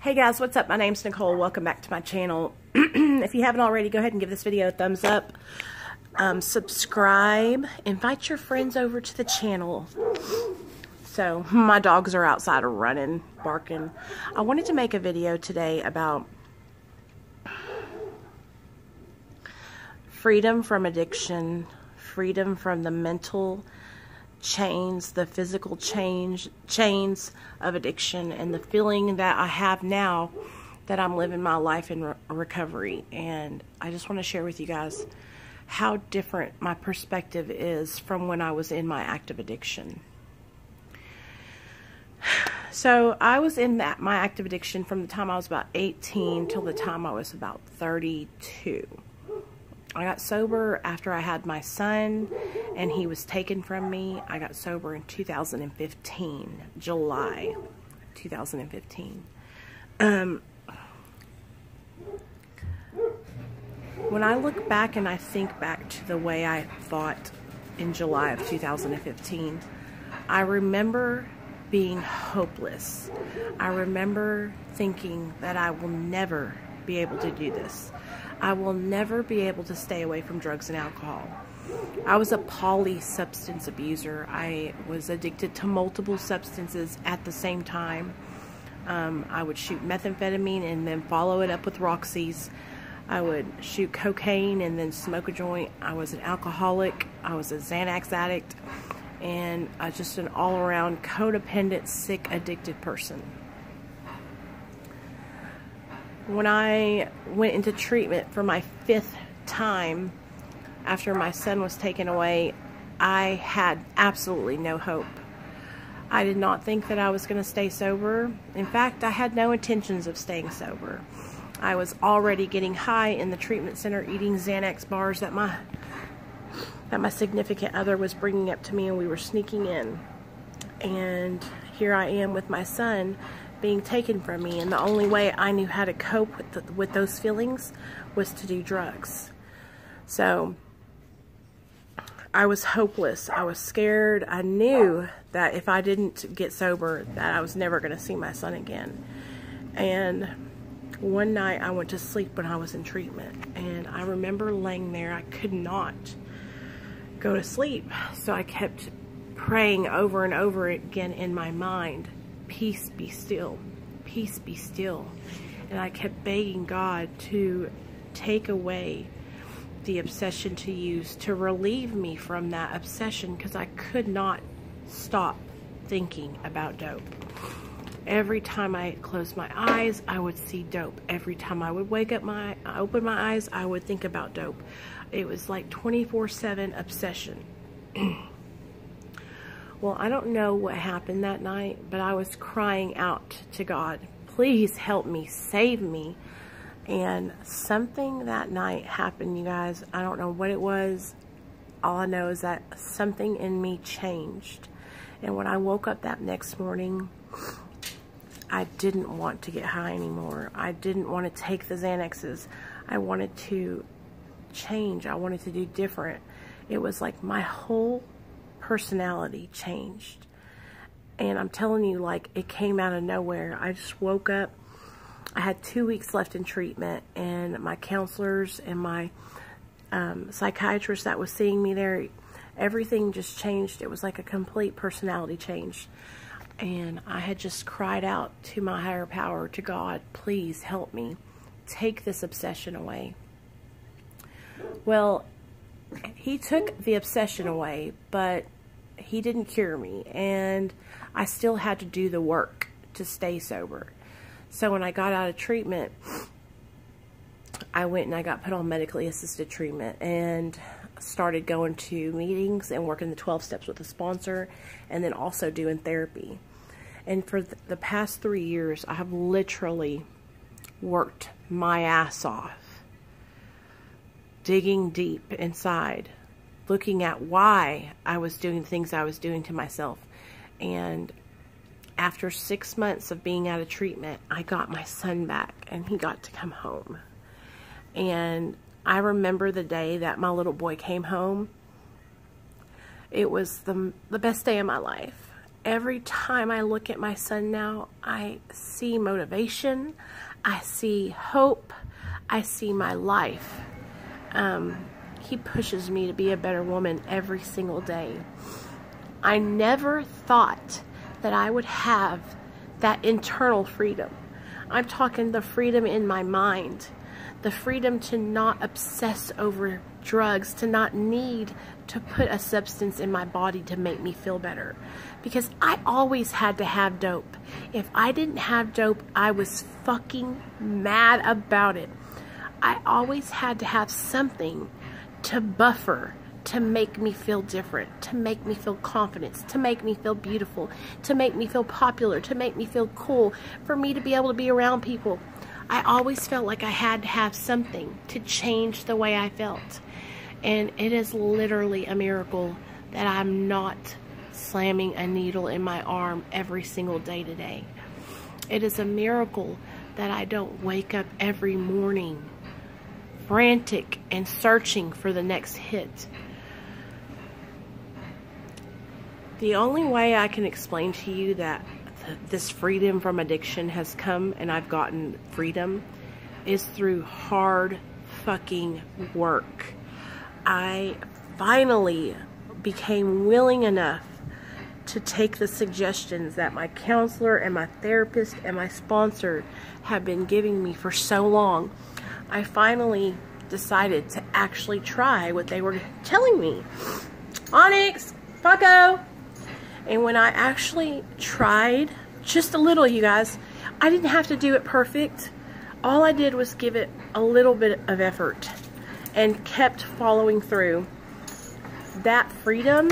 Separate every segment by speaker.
Speaker 1: Hey guys, what's up? My name's Nicole. Welcome back to my channel. If you haven't already, go ahead and give this video a thumbs up. Subscribe. Invite your friends over to the channel. So, my dogs are outside running, barking. I wanted to make a video today about freedom from addiction, freedom from the mental chains, the physical chains of addiction, and the feeling that I have now that I'm living my life in recovery. And I just want to share with you guys how different my perspective is from when I was in my active addiction. So I was in my active addiction from the time I was about 18 till the time I was about 32. I got sober after I had my son and he was taken from me. I got sober in 2015, July 2015. When I look back and I think back to the way I thought in July of 2015, I remember being hopeless. I remember thinking that I will never be able to do this. I will never be able to stay away from drugs and alcohol. I was a poly-substance abuser. I was addicted to multiple substances at the same time. I would shoot methamphetamine and then follow it up with Roxy's. I would shoot cocaine and then smoke a joint. I was an alcoholic. I was a Xanax addict. And just an all-around codependent, sick, addicted person. When I went into treatment for my 5th time after my son was taken away, I had absolutely no hope. I did not think that I was going to stay sober. In fact, I had no intentions of staying sober. I was already getting high in the treatment center, eating Xanax bars that my significant other was bringing up to me, and we were sneaking in. And here I am with my son being taken from me, and the only way I knew how to cope with those feelings was to do drugs. So I was hopeless. I was scared. I knew that if I didn't get sober, that I was never going to see my son again. And one night I went to sleep when I was in treatment, and I remember laying there. I could not go to sleep, so I kept praying over and over again in my mind, peace be still, peace be still. And I kept begging God to take away the obsession to use, to relieve me from that obsession, because I could not stop thinking about dope. Every time I closed my eyes, I would see dope. Every time I would open my eyes, I would think about dope. It was like 24/7 obsession. Well, I don't know what happened that night, but I was crying out to God, please help me, save me. And something that night happened, you guys. I don't know what it was. All I know is that something in me changed. And when I woke up that next morning, I didn't want to get high anymore. I didn't want to take the Xanaxes. I wanted to change. I wanted to do different. It was like my whole personality changed. And I'm telling you, like, it came out of nowhere. I just woke up. I had 2 weeks left in treatment, and my counselors and my psychiatrist that was seeing me there, everything just changed. It was like a complete personality change. And I had just cried out to my higher power, to God, please help me. Take this obsession away. Well, he took the obsession away, but he didn't cure me. And I still had to do the work to stay sober. So when I got out of treatment, I went and I got put on medically assisted treatment and started going to meetings and working the 12 steps with a sponsor, and then also doing therapy. And for the past 3 years, I have literally worked my ass off, digging deep inside, looking at why I was doing things I was doing to myself. And after 6 months of being out of treatment, I got my son back, and he got to come home. And I remember the day that my little boy came home. It was the best day of my life. every time I look at my son now, I see motivation, I see hope, I see my life. He pushes me to be a better woman every single day. I never thought that I would have that internal freedom. I'm talking the freedom in my mind, the freedom to not obsess over drugs, to not need to put a substance in my body to make me feel better. Because I always had to have dope. If I didn't have dope, I was fucking mad about it. I always had to have something to buffer, to make me feel different, to make me feel confidence, to make me feel beautiful, to make me feel popular, to make me feel cool, for me to be able to be around people. I always felt like I had to have something to change the way I felt. And it is literally a miracle that I'm not slamming a needle in my arm every single day today. It is a miracle that I don't wake up every morning frantic and searching for the next hit. The only way I can explain to you that this freedom from addiction has come and I've gotten freedom is through hard fucking work. I finally became willing enough to take the suggestions that my counselor and my therapist and my sponsor have been giving me for so long. I finally decided to actually try what they were telling me. Onyx, Paco. And when I actually tried, just a little, you guys, I didn't have to do it perfect. All I did was give it a little bit of effort and kept following through. That freedom,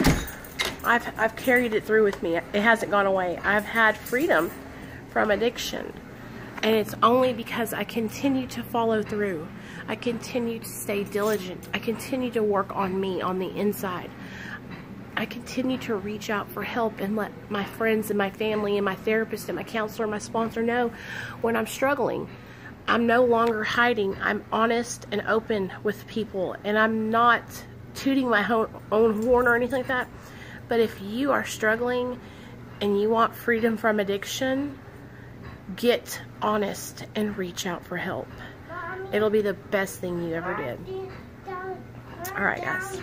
Speaker 1: I've carried it through with me. It hasn't gone away. I've had freedom from addiction. And it's only because I continue to follow through. I continue to stay diligent. I continue to work on me on the inside. I continue to reach out for help and let my friends and my family and my therapist and my counselor and my sponsor know when I'm struggling. I'm no longer hiding. I'm honest and open with people, and I'm not tooting my own horn or anything like that. But if you are struggling and you want freedom from addiction, get honest and reach out for help. It'll be the best thing you ever did. Alright, guys.